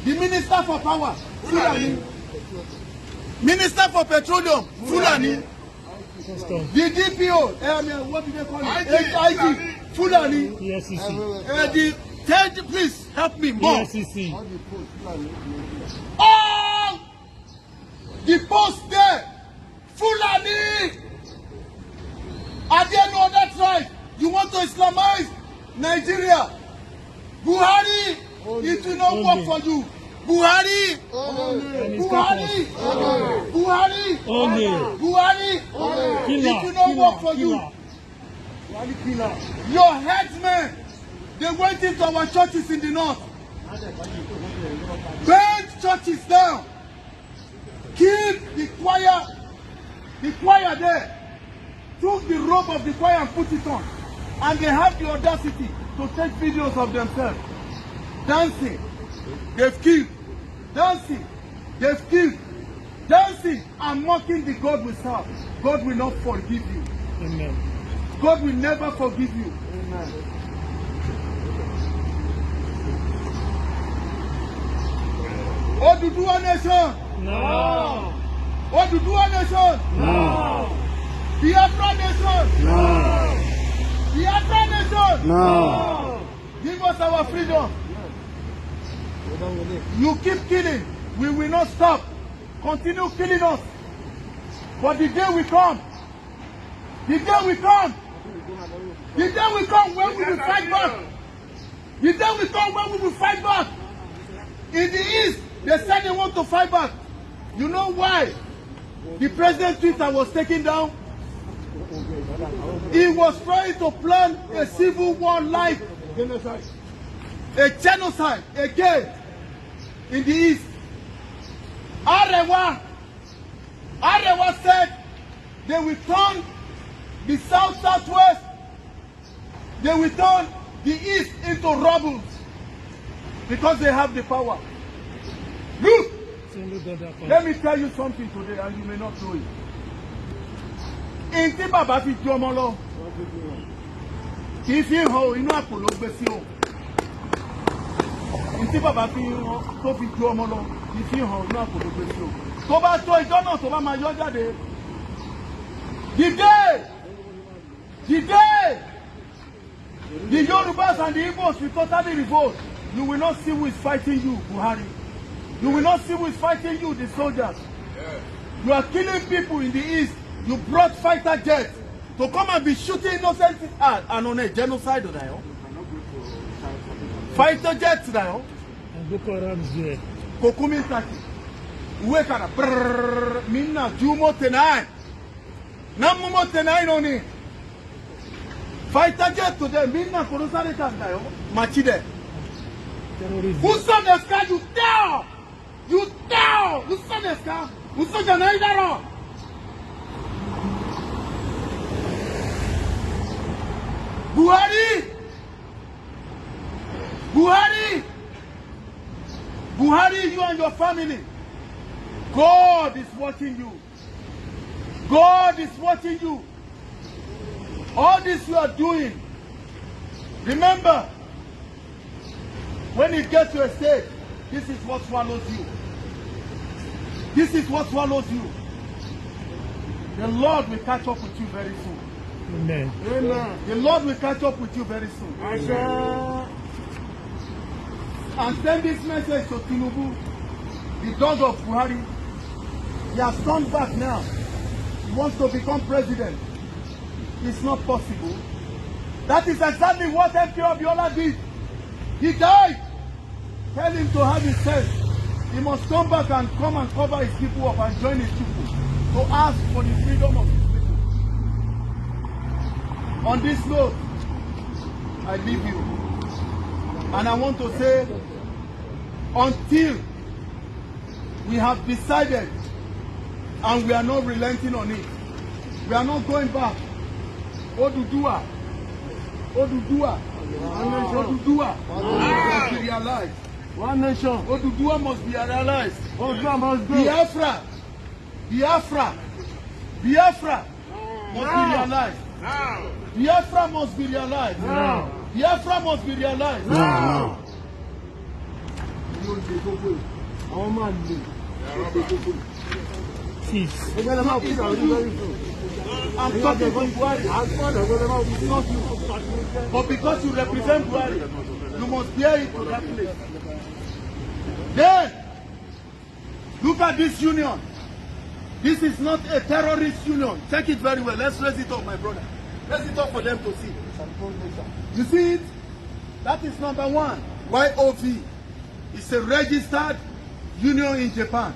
The Minister for Power, Fulani. Minister for Petroleum, Fulani. The DPO, what do they call it? IG, Fulani. Please help me more. All the posts there, Fulani. Are there no other tribes? You want to Islamize Nigeria? Buhari, it will not work for you. Buhari, Buhari, Buhari, Buhari, it will not work for you. Your headsmen, they went into our churches in the north, burned churches down, killed the choir there, took the robe of the choir and put it on, and they have the audacity to take videos of themselves dancing. They've killed. Dancing. They've killed. Dancing and mocking the God we serve. God will not forgive you. Amen. God will never forgive you. Amen. Oduduwa nation. No. Oduduwa nation. No. Biafra nation. No. Biafra nation. No. Give us our freedom. You keep killing, we will not stop. Continue killing us. But the day will come. The day will come. The day will come when we will fight back. The day will come when we will fight back. In the East, they said they want to fight back. You know why the president's Twitter was taken down? He was trying to plan a civil war like a genocide again in the East. Arewa said they will turn the southwest, they will turn the East into rubble because they have the power. Look, let me tell you something today, and you may not know it. Inti baba fi ju ọmọ lọ, kì í fi hàn inú àpò ló gbé sí o. Inti baba fi tó fi ju ọmọ lọ, kì í fi hàn inú àpò ló gbé sí o. Tó bá tó ìjọ náà tó bá máa yọ jáde. The Yorubas and the Igbos will totally revolt. You will not see who is fighting you, Buhari. You will not see who is fighting you, the soldiers. You are killing people in the East. You brought fighter jets to come and be shooting innocent and on a genocide. Fighter jets now. And Boko Haram's there. Kokumi Taki. Uwekara. Brrrr. Minna. Jumo tenai. Namumo tenai noni. Fighter jet to them. Minna korosare kandayo. Machide. Uso deska you tell. You tell. Uso deska. Uso janai daro. Buhari, you and your family. God is watching you. God is watching you. All this you are doing. Remember, when you get to a stage, this is what swallows you. This is what swallows you. The Lord will catch up with you very soon. Amen. Amen. The Lord will catch up with you very soon. Amen. And send this message to Tinubu, the dog of Buhari. He has turned back now. He wants to become president. It's not possible. That is exactly what MK Abiola did. He died. Tell him to have his sense. He must come back and come and cover his people up and join his people to ask for the freedom of his people. On this note, I leave you. And I want to say, until we have decided and we are not relenting on it, we are not going back. Oduduwa must be realized. One nation. Oduduwa must be realized. Oduduwa must be. Biafra must be realized. Biafra must be realized. Biafra must be realized. I'm talking from Buhari. But because you represent Buhari, you must bear it to that place. Then, look at this union. This is not a terrorist union. Check it very well. Let's raise it up, my brother. Raise it up for them to see. You see it? That is number one. YOV. It's a registered union in Japan.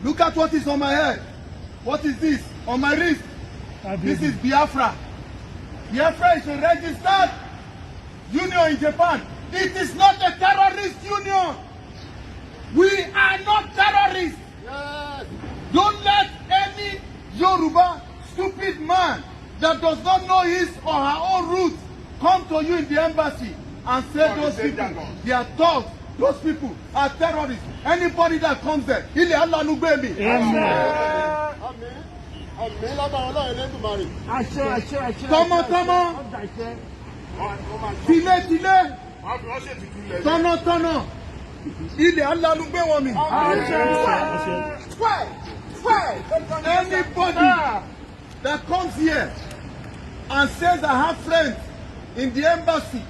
Look at what is on my head. What is this? On my wrist. This is Biafra. Biafra is a registered union in Japan. It is not a terrorist union. We are not terrorists. Yes. Don't let any Yoruba stupid man that does not know his or her own roots come to you in the embassy and say those people, they are thugs, those people are terrorists. Anybody that comes there, Ile Allah nu gbe mi. Tọmọ. Tile. Tọ̀nà. Ile Allah nu gbe wọn mi. Anybody that comes here and says I have friends in the embassy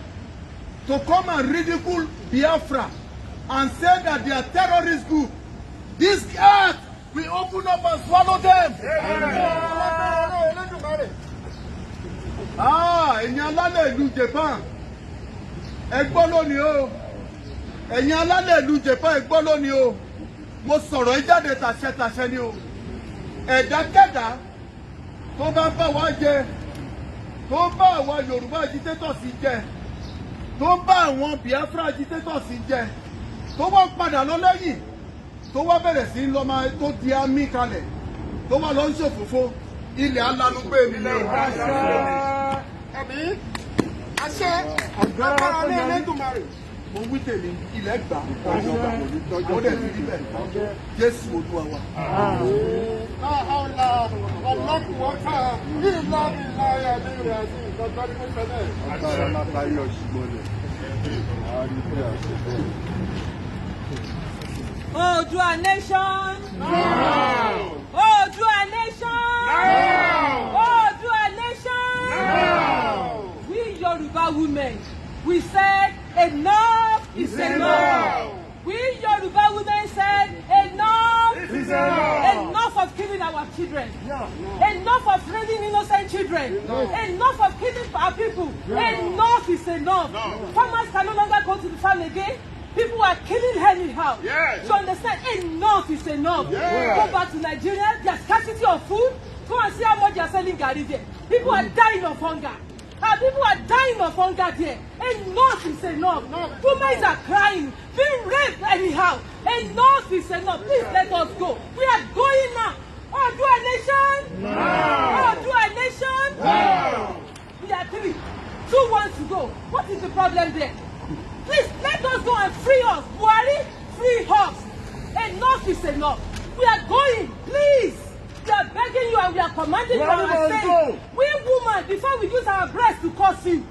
to come and ridicule Biafra and say that they are terrorist group, this earth will open up and swallow them. Ẹ̀yin alálẹ̀ ìlú Japan, ẹ gbọ́ lónìí o. Ẹ̀yin alálẹ̀ ìlú Japan, ẹ gbọ́ lónìí o. Mo sọ̀rọ̀ ìjáde tàṣẹ ni o. Ẹ̀dákẹ́dá tó bá bá wa jẹ, tó bá àwọn Yorùbá agitators jẹ, tó bá àwọn Biafra agitators jẹ, tó wá padà lọ lẹ́yìn, tó wá bẹ̀rẹ̀ sí lọ máa tó di àmì kalẹ̀, tó wá lọ ń ṣòfófó, ilẹ̀ alánúgbé mi lẹ́yìn. Àṣẹ agbára ní Ẹlẹ́dùmarè. Mo wí tèmi ilẹ̀ gbà ó dẹ̀ ti rí bẹ́ẹ̀. Jésù Olúwa wa. Oòduà nation. No. Oòduà nation. No. Oòduà nation. No. We Yoruba women, we said enough is enough. We Yoruba women said enough is enough. Enough of killing our children. Enough of raising innocent children. Enough of killing our people. Enough is enough. Farmers can no longer go to the farm again. People are killing anyhow. Yes. So understand, enough is enough. Yes. Go back to Nigeria, there's scarcity of food. Go and see how much they are selling garri there. People are dying of hunger. People are dying of hunger there. Enough is enough. Women are crying, being raped anyhow. Enough is enough. Please let us go. We are going now. Oòduà nation. No. Oòduà nation. No. We are 3. 2 wants to go. What is the problem there? Please let us go and free us. Buhari, free us. Enough is enough. We are going. Please. We are begging you and we are commanding you and saying, we women, before we use our breasts to curse you,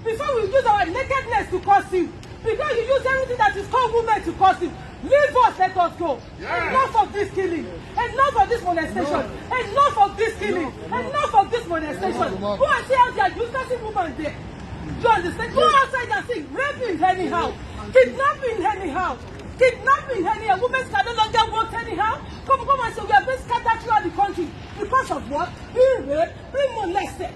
before we use our nakedness to curse you, because you use everything that is called women to curse you, leave us, let us go. Yes. Enough of this killing. Enough of this molestation. No. Enough of this killing. No. Enough of this molestation. Go and see how they are useless women there. Do you understand? Go outside and see raping anyhow, kidnapping anyhow, kidnapping anyhow. Women can no longer work anyhow. Come and say we are being scattered throughout the country because of what? Being raped, being molested.